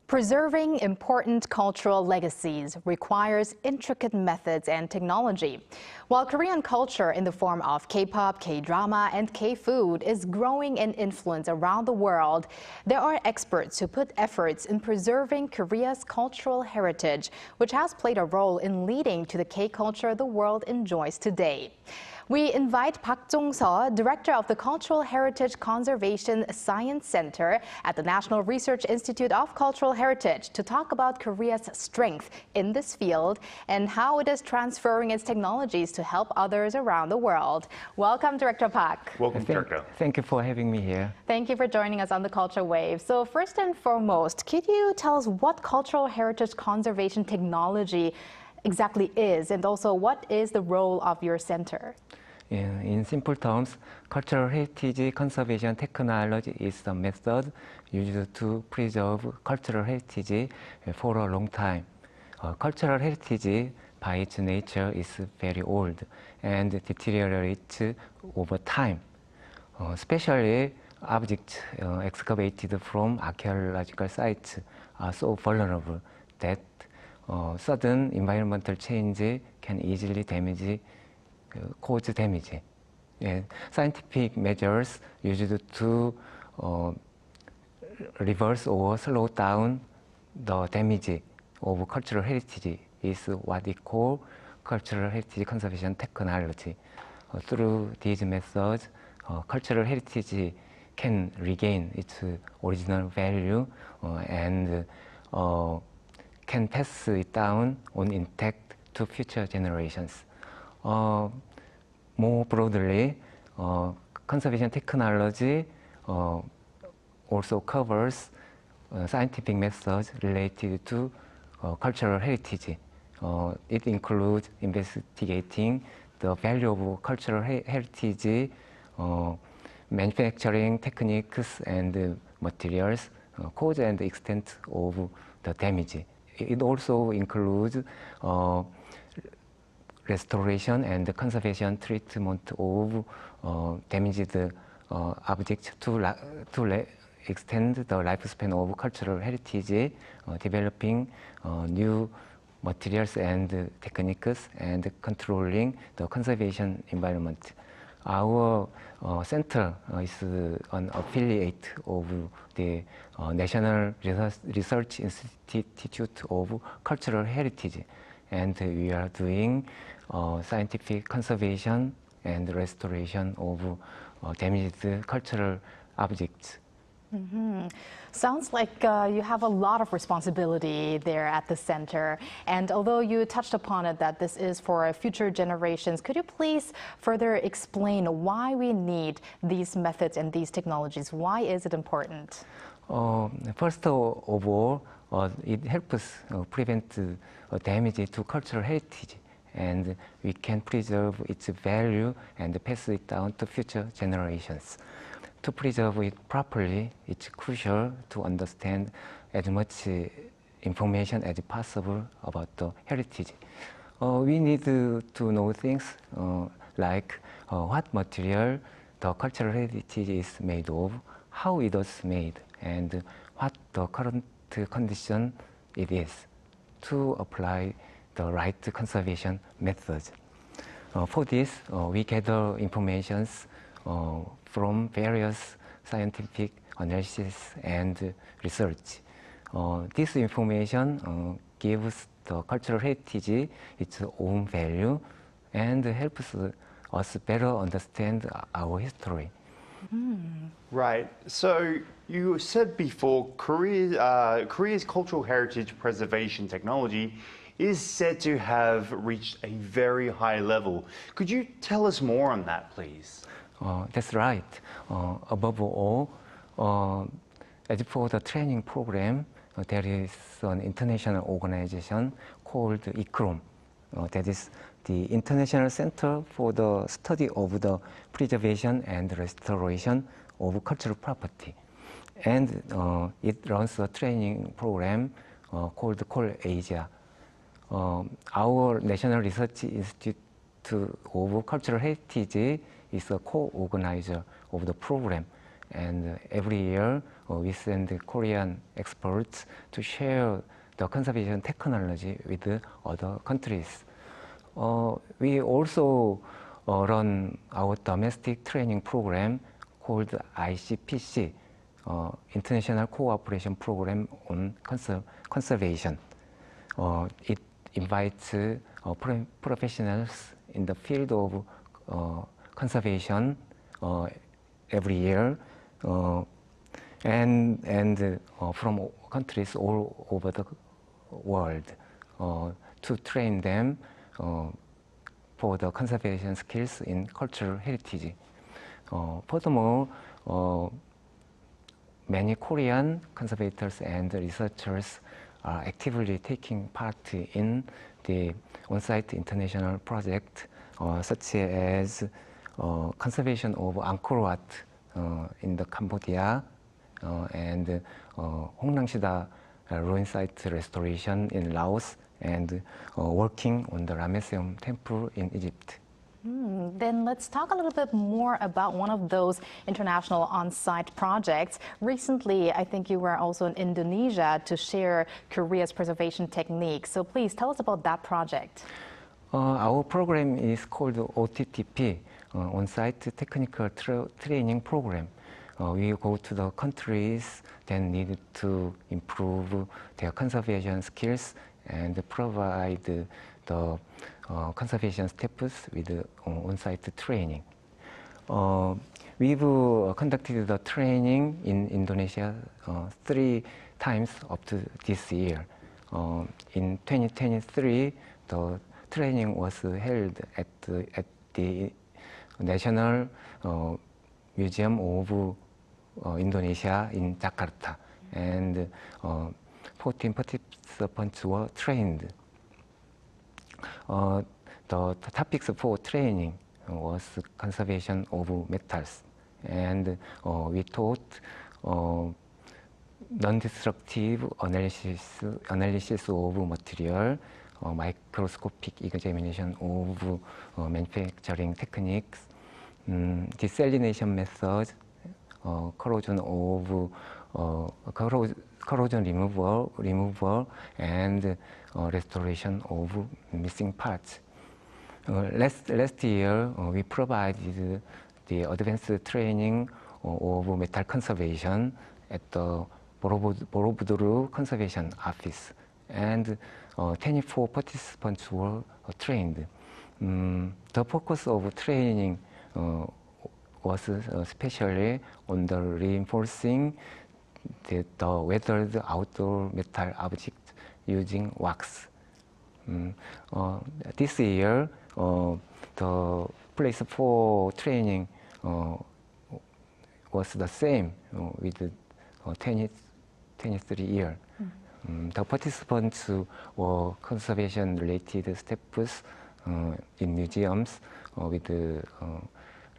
Preserving important cultural legacies requires intricate methods and technology. While Korean culture in the form of K-pop, K-drama, and K-food is growing in influence around the world, there are experts who put efforts in preserving Korea's cultural heritage, which has played a role in leading to the K-culture the world enjoys today. We invite Park Jong-seo, Director of the Cultural Heritage Conservation Science Center at the National Research Institute of Cultural Heritage, to talk about Korea's strength in this field and how it is transferring its technologies to help others around the world. Welcome, Director Park. Welcome, Director. Thank you for having me here. Thank you for joining us on the Culture Wave. So first and foremost, could you tell us what cultural heritage conservation technology exactly is, and also what is the role of your center? In simple terms, cultural heritage conservation technology is the method used to preserve cultural heritage for a long time. Cultural heritage, by its nature, is very old and deteriorates over time. Especially, objects excavated from archaeological sites are so vulnerable that sudden environmental change can easily cause damage. Scientific measures used to reverse or slow down the damage of cultural heritage is what we call cultural heritage conservation technology. Through these methods, cultural heritage can regain its original value and can pass it down on intact to future generations. More broadly, conservation technology also covers scientific methods related to cultural heritage. It includes investigating the value of cultural heritage, manufacturing techniques and materials, cause and extent of the damage. It also includes restoration and conservation treatment of damaged objects to extend the lifespan of cultural heritage, developing new materials and techniques, and controlling the conservation environment. Our center is an affiliate of the National Research Institute of Cultural Heritage, and we are doing scientific conservation and restoration of damaged cultural objects. Sounds like you have a lot of responsibility there at the center. And although you touched upon it that this is for future generations, could you please further explain why we need these methods and these technologies? Why is it important? First of all, it helps prevent damage to cultural heritage, and we can preserve its value and pass it down to future generations. To preserve it properly, it's crucial to understand as much information as possible about the heritage. We need to know things like what material the cultural heritage is made of, how it was made, and what the current condition it is, to apply the right conservation methods. For this, we gather information from various scientific analysis and research. This information gives the cultural heritage its own value and helps us better understand our history. Right. So you said before, Korea's cultural heritage preservation technology is said to have reached a very high level. Could you tell us more on that, please? That's right. Above all, as for the training program, there is an international organization called ICCROM. That is the International Center for the Study of the Preservation and Restoration of Cultural Property. And it runs a training program called COL-ASIA. Our National Research Institute of Cultural Heritage is a co-organizer of the program, and every year we send Korean experts to share the conservation technology with other countries. We also run our domestic training program called ICPC, International Cooperation Program on Conservation. It invites professionals in the field of conservation every year, and from countries all over the world to train them for the conservation skills in cultural heritage. Furthermore, many Korean conservators and researchers are actively taking part in the on-site international project, such as conservation of Angkor Wat in the Cambodia, and Hongnang-Shida ruin site restoration in Laos, and working on the Ramesseum Temple in Egypt. Then let's talk a little bit more about one of those international on-site projects. Recently, I think you were also in Indonesia to share Korea's preservation techniques. So please tell us about that project. Our program is called OTTP, On-Site Technical Training Program. We go to the countries that need to improve their conservation skills and provide the conservation staffs with on-site training. We've conducted the training in Indonesia 3 times up to this year. In 2023, the training was held at the National Museum of Indonesia in Jakarta, and 14 participants were trained. The topics for training was conservation of metals, and we taught non-destructive analysis of material, microscopic examination of manufacturing techniques, desalination methods, corrosion removal, and restoration of missing parts. Last year, we provided the advanced training of metal conservation at the Borobudur Conservation Office, and 24 participants were trained. The focus of training was especially on the reinforcing the weathered outdoor metal objects using wax. This year, the place for training was the same with the 23 year. The participants were conservation-related staffs in museums with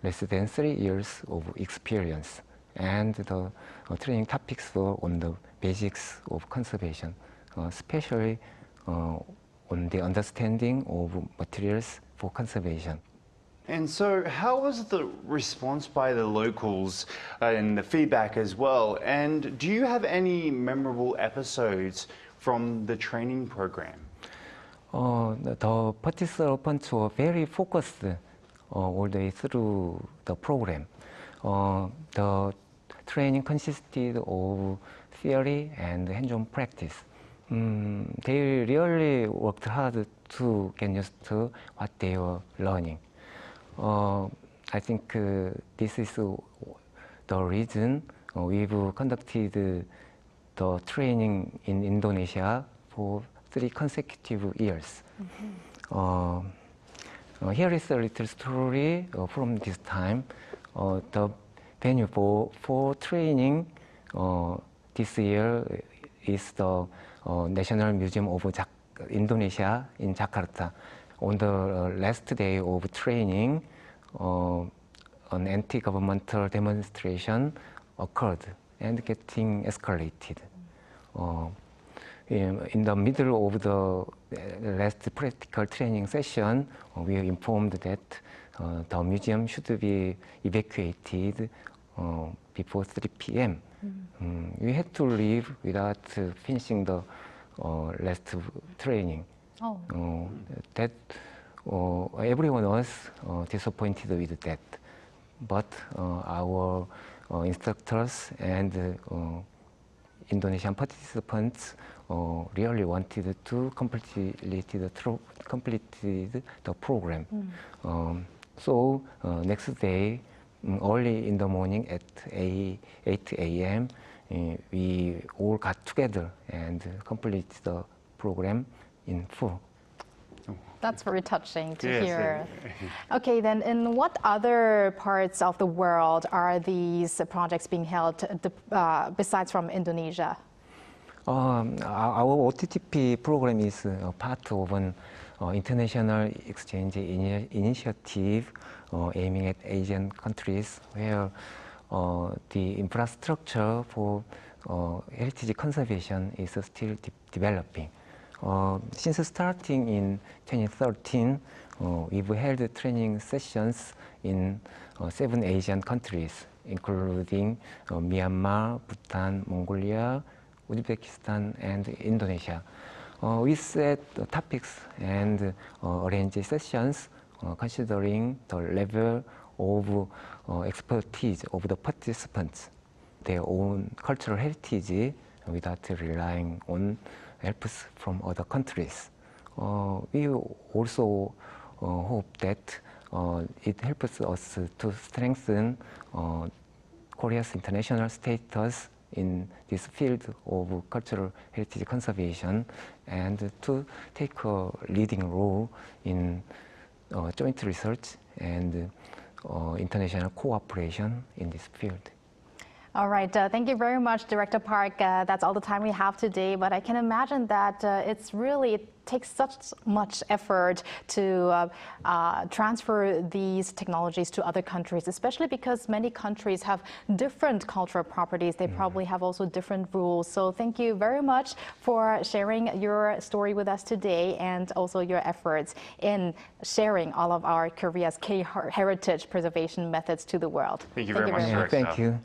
less than 3 years of experience, and the training topics were on the basics of conservation, especially on the understanding of materials for conservation. And so how was the response by the locals and the feedback as well? And do you have any memorable episodes from the training program? The participants were very focused all the way through the program. The training consisted of theory and hands-on practice. They really worked hard to get used to what they were learning. I think this is the reason we've conducted the training in Indonesia for 3 consecutive years. Here is a little story from this time. The venue for training this year is the National Museum of Indonesia in Jakarta. On the last day of training, an anti-governmental demonstration occurred and getting escalated. In the middle of the last practical training session, we were informed that the museum should be evacuated before 3 p.m. We had to leave without finishing the last training. Oh. That everyone was disappointed with that, but our instructors and Indonesian participants really wanted to complete the program. So next day, early in the morning at 8 a.m., we all got together and completed the program in full. That's very touching to Yes, hear. Okay, then in what other parts of the world are these projects being held besides from Indonesia? Our OTTP program is part of an international exchange initiative aiming at Asian countries where the infrastructure for heritage conservation is still developing. Since starting in 2013, we've held training sessions in 7 Asian countries, including Myanmar, Bhutan, Mongolia, Uzbekistan, and Indonesia. We set topics and arrange sessions considering the level of expertise of the participants, their own cultural heritage, without relying on helps from other countries. We also hope that it helps us to strengthen Korea's international status in this field of cultural heritage conservation and to take a leading role in joint research and international cooperation in this field. All right, thank you very much, Director Park. That's all the time we have today, but I can imagine that it takes such much effort to transfer these technologies to other countries, especially because many countries have different cultural properties. They probably have also different rules. So thank you very much for sharing your story with us today and also your efforts in sharing all of our Korea's K-heritage preservation methods to the world. Thank you very much, Director. Thank you.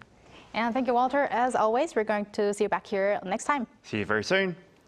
And thank you, Walter. As always, we're going to see you back here next time. See you very soon.